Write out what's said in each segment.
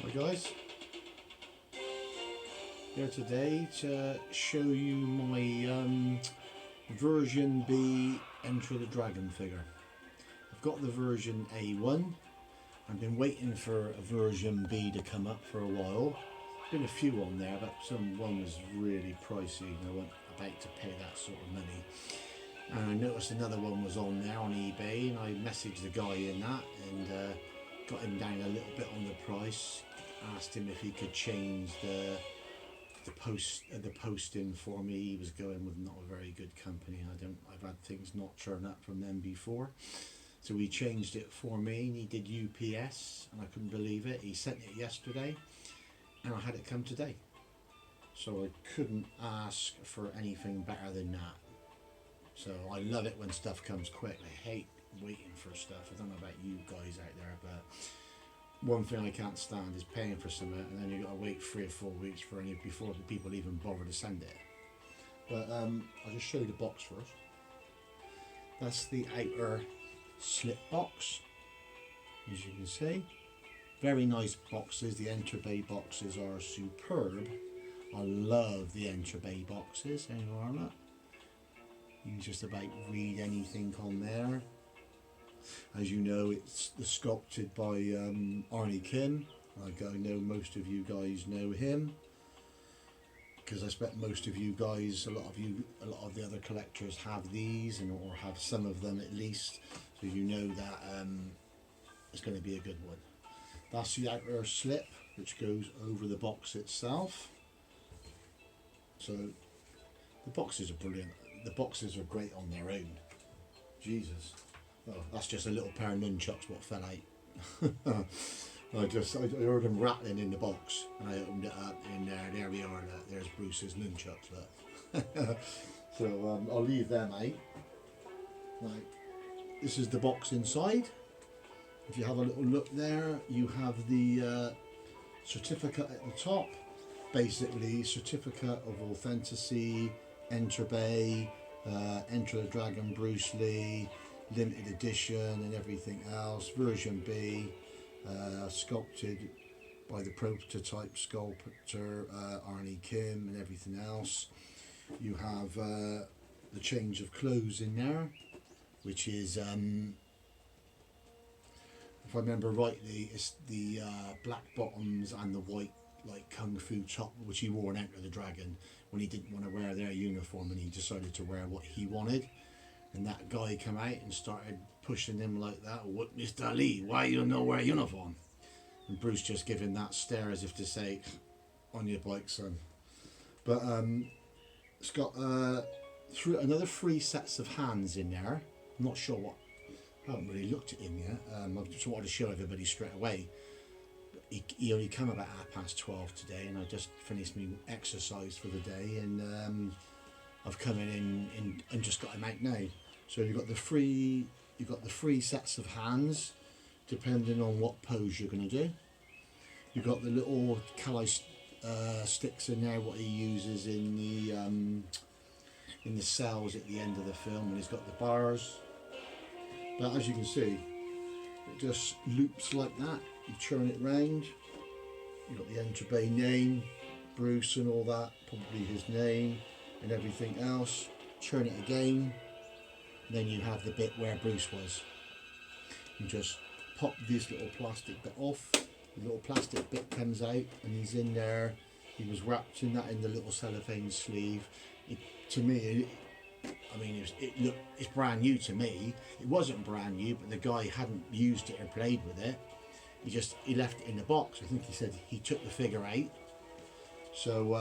Hi guys, here today to show you my version B Enter the Dragon figure. I've got the version A1. I've been waiting for a version B to come up for a while. There's been a few on there, but one was really pricey and I wasn't about to pay that sort of money. And I noticed another one was on there on eBay, and I messaged the guy in that and got him down a little bit on the price. Asked him if he could change the posting for me. He was going with not a very good company. I've had things not turn up from them before, so he changed it for me. And he did UPS, and I couldn't believe it. He sent it yesterday, and I had it come today. So I couldn't ask for anything better than that. So I love it when stuff comes quick. I hate waiting for stuff. I don't know about you guys out there, but one thing I can't stand is paying for something and then you've got to wait 3 or 4 weeks before the people even bother to send it. But I'll just show you the box first. That's the outer slip box, as you can see. Very nice boxes. The Enterbay boxes are superb. I love the Enterbay boxes. There you are, look. You can just about read anything on there. As you know, it's sculpted by Arnie Kim. I know most of you guys know him, because I expect most of you guys, a lot of the other collectors have these, or have some of them at least, so you know that it's going to be a good one. That's the outer slip, which goes over the box itself. So the boxes are brilliant. The boxes are great on their own. Jesus. Oh, that's just a little pair of nunchucks what fell out. I heard them rattling in the box, and I opened it up, and there we are. Look, there's Bruce's nunchucks. Look. So I'll leave them out. Right, this is the box inside. If you have a little look there, you have the certificate at the top. Basically, certificate of authenticity, Enterbay, Enter the Dragon, Bruce Lee, limited edition and everything else. Version B, sculpted by the prototype sculptor Arnie Kim and everything else. You have the change of clothes in there, which is, if I remember rightly, it's the black bottoms and the white like kung fu top, which he wore in Enter the Dragon when he didn't want to wear their uniform and he decided to wear what he wanted. And that guy came out and started pushing him like that. What, Mr. Lee, why you don't wear a uniform? And Bruce just gave him that stare as if to say, on your bike, son. But it's got another 3 sets of hands in there. I'm not sure what, I haven't really looked at him yet. I just wanted to show everybody straight away. He only come about 12:30 today, and I just finished my exercise for the day, and I've come in and just got him out now. So you've got the 3 sets of hands, depending on what pose you're going to do. You've got the little cali sticks in there, what he uses in the cells at the end of the film, and he's got the bars. But as you can see, it just loops like that. You turn it round, you've got the Enterbay name, Bruce and all that, probably his name and everything else. Turn it again, and then you have the bit where Bruce was. You just pop this little plastic bit off, the little plastic bit comes out, and he's in there. He was wrapped in that in the little cellophane sleeve. It's brand new to me. It wasn't brand new, but the guy hadn't used it or played with it. He left it in the box. I think he said he took the figure out. So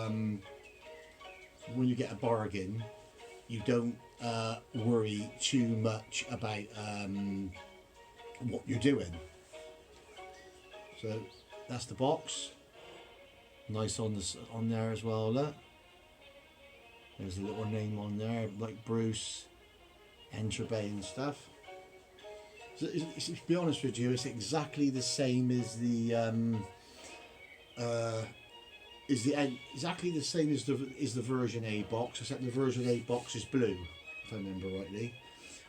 when you get a bargain, you don't worry too much about what you're doing. So that's the box. Nice on there as well. Look. There's a little name on there, like Bruce, Enterbay and stuff. So to be honest with you, it's exactly the same as the version A box, except the version A box is blue, if I remember rightly.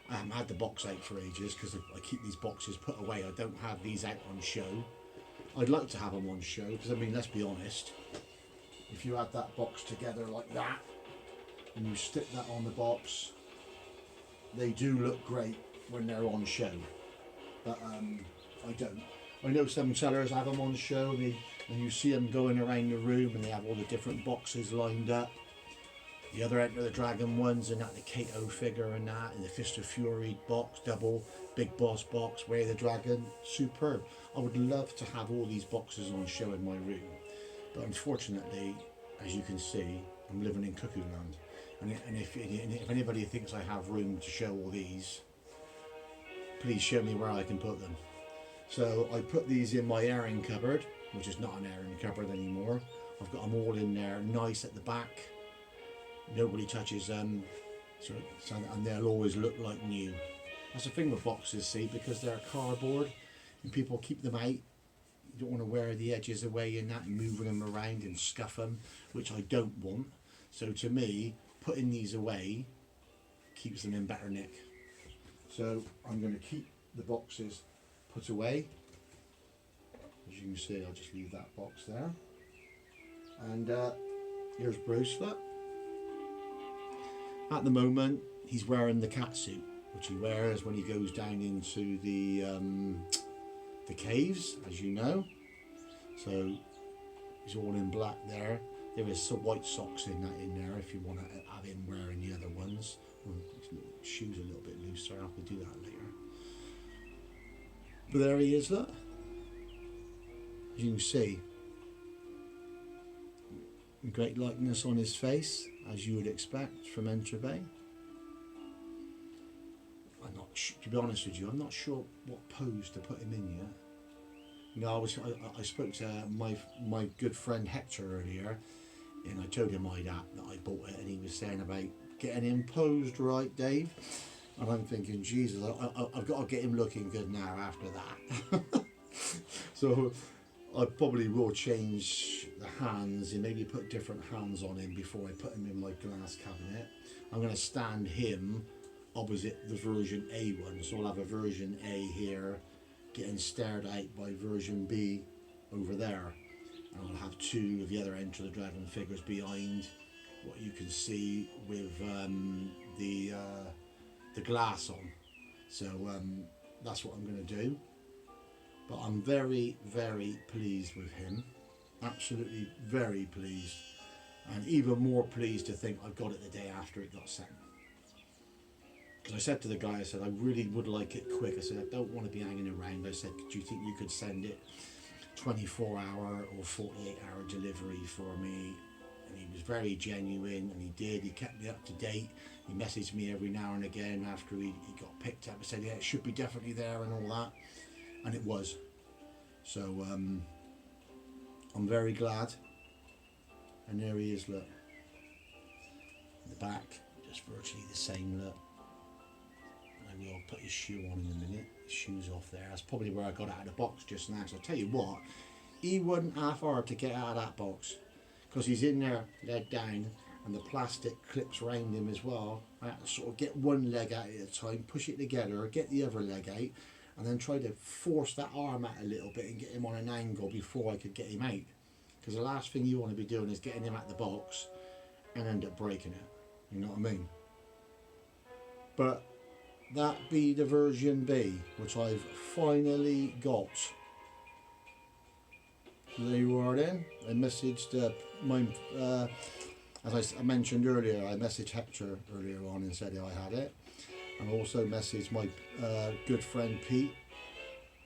I haven't had the box out for ages because I keep these boxes put away. I don't have these out on show. I'd like to have them on show because, I mean, let's be honest, if you add that box together like that and you stick that on the box, they do look great when they're on show. But I don't. I know some sellers have them on show and you see them going around the room and they have all the different boxes lined up. The other Enter the Dragon ones and that, the Kato figure and that, and the Fist of Fury box, double, Big Boss box, Way of the Dragon, superb. I would love to have all these boxes on show in my room. But unfortunately, as you can see, I'm living in cuckoo land. And if anybody thinks I have room to show all these, please show me where I can put them. So I put these in my airing cupboard, which is not an airing cupboard anymore. I've got them all in there, nice at the back. Nobody touches them, and they'll always look like new. That's the thing with boxes, see, because they're cardboard and people keep them out. You don't want to wear the edges away in that and moving them around and scuff them, which I don't want. So to me, putting these away keeps them in better nick. So I'm going to keep the boxes put away. As you can see, I'll just leave that box there. And here's Bruce. Look. At the moment, he's wearing the cat suit, which he wears when he goes down into the caves, as you know. So he's all in black there. There is some white socks in there if you want to have him wearing the other ones. His shoes a little bit looser. I'll have to do that later. But there he is, look. As you can see, great likeness on his face, as you would expect from Enterbay. I'm not, to be honest with you, I'm not sure what pose to put him in yet. You know, I spoke to my good friend Hector earlier, and I told him that I bought it, and he was saying about getting him posed right, Dave. And I'm thinking, Jesus, I've got to get him looking good now after that. So I probably will change the hands and maybe put different hands on him before I put him in my glass cabinet. I'm going to stand him opposite the version A one, so I'll have a version A here getting stared at by version B over there, and I'll have two of the other Enter the Dragon figures behind what you can see with the glass on. So that's what I'm going to do. But I'm very, very pleased with him. Absolutely very pleased. And even more pleased to think I got it the day after it got sent. Because I said to the guy, I said, I really would like it quick. I said, I don't want to be hanging around. I said, do you think you could send it 24-hour or 48-hour delivery for me? And he was very genuine, and he did. He kept me up to date. He messaged me every now and again after he got picked up. I said, yeah, it should be definitely there and all that. And it was. So I'm very glad. And there he is, look. The back, just virtually the same look. And I will put his shoe on in a minute. His shoe's off there. That's probably where I got it out of the box just now. So I'll tell you what, he wasn't half hard to get out of that box, because he's in there led down and the plastic clips around him as well. I had to sort of get one leg out at a time, push it together, get the other leg out, and then try to force that arm out a little bit and get him on an angle before I could get him out. Because the last thing you want to be doing is getting him out the box and end up breaking it. You know what I mean? But that be the version B, which I've finally got. So there you are then. I messaged as I mentioned earlier, I messaged Hector earlier on and said I had it. And also messaged my good friend Pete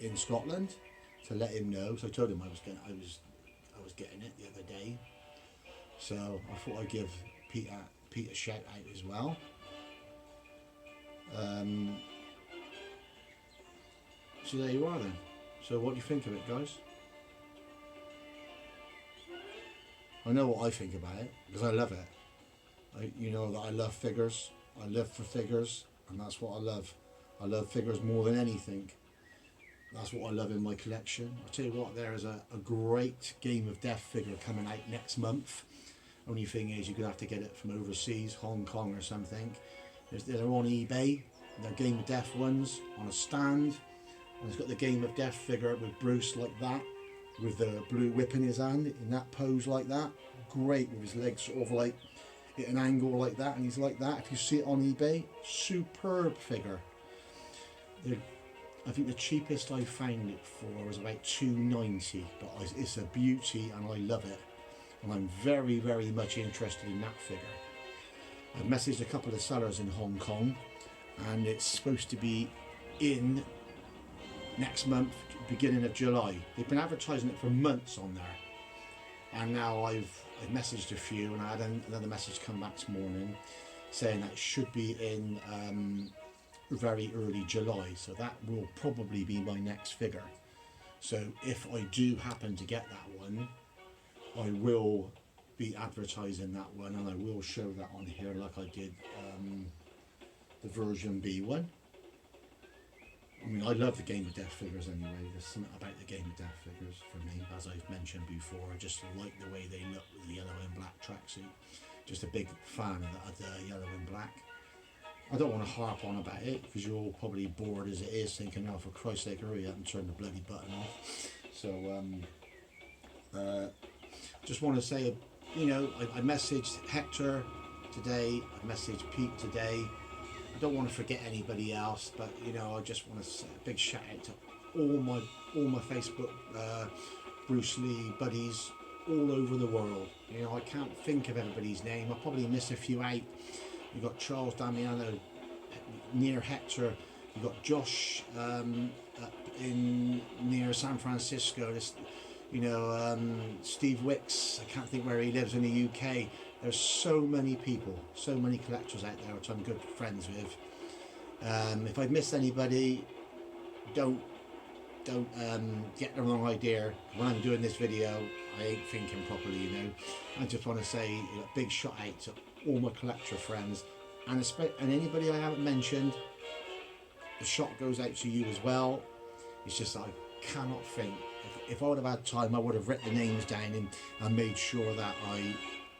in Scotland to let him know. So I told him I was getting it the other day. So I thought I'd give Pete a shout out as well. So there you are then. So what do you think of it, guys? I know what I think about it because I love it. You know that I love figures. I live for figures. And that's what I love. I love figures more than anything. That's what I love in my collection. I'll tell you what, there is a great Game of Death figure coming out next month. Only thing is, you're going to have to get it from overseas, Hong Kong or something. They're on eBay. They're Game of Death ones on a stand. And it's got the Game of Death figure with Bruce like that. with the blue whip in his hand in that pose like that. Great, with his legs sort of like at an angle like that, and he's like that. If you see it on eBay, superb figure. I think the cheapest I found it for was about $2.90, but it's a beauty and I love it, and I'm very, very much interested in that figure. I've messaged a couple of sellers in Hong Kong, and it's supposed to be in next month, beginning of July. They've been advertising it for months on there, and now I've messaged a few, and I had another message come back this morning saying that it should be in very early July, so that will probably be my next figure. So if I do happen to get that one, I will be advertising that one, and I will show that on here like I did the version B one. I mean, I love the Game of Death figures anyway. There's something about the Game of Death figures for me, as I've mentioned before. I just like the way they look with the yellow and black tracksuit. Just a big fan of the yellow and black. I don't want to harp on about it because you're all probably bored as it is, thinking, oh, for Christ's sake, hurry up and turn the bloody button off. So, just want to say, you know, I messaged Hector today, I messaged Pete today. I don't want to forget anybody else, but you know, I just want to say a big shout out to all my Facebook Bruce Lee buddies all over the world. You know, I can't think of everybody's name. I'll probably miss a few out. You've got Charles Damiano near Hector. You've got Josh near San Francisco. You know, Steve Wicks, I can't think where he lives in the UK. There's so many people, so many collectors out there which I'm good friends with. If I've missed anybody, don't get the wrong idea. When I'm doing this video, I ain't thinking properly, you know. I just want to say a big shout out to all my collector friends, and anybody I haven't mentioned, the shot goes out to you as well. It's just I cannot think. If I would have had time, I would have written the names down and made sure that I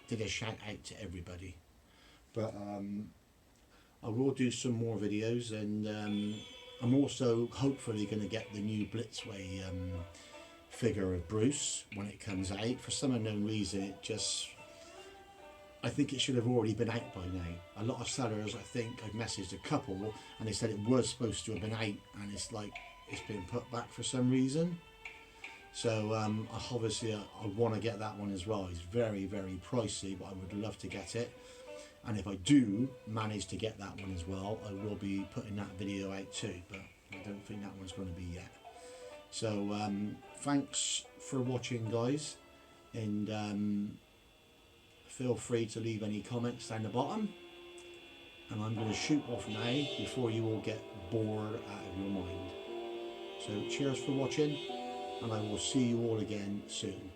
did a shout out to everybody. But I will do some more videos, and I'm also hopefully going to get the new Blitzway figure of Bruce when it comes out. For some unknown reason, I think it should have already been out by now. A lot of sellers, I think, I've messaged a couple and they said it was supposed to have been out, and it's like it's been put back for some reason. So obviously I want to get that one as well. It's very, very pricey, but I would love to get it. And if I do manage to get that one as well, I will be putting that video out too, but I don't think that one's going to be yet. So thanks for watching, guys, and feel free to leave any comments down the bottom. And I'm going to shoot off now before you all get bored out of your mind. So cheers for watching, and I will see you all again soon.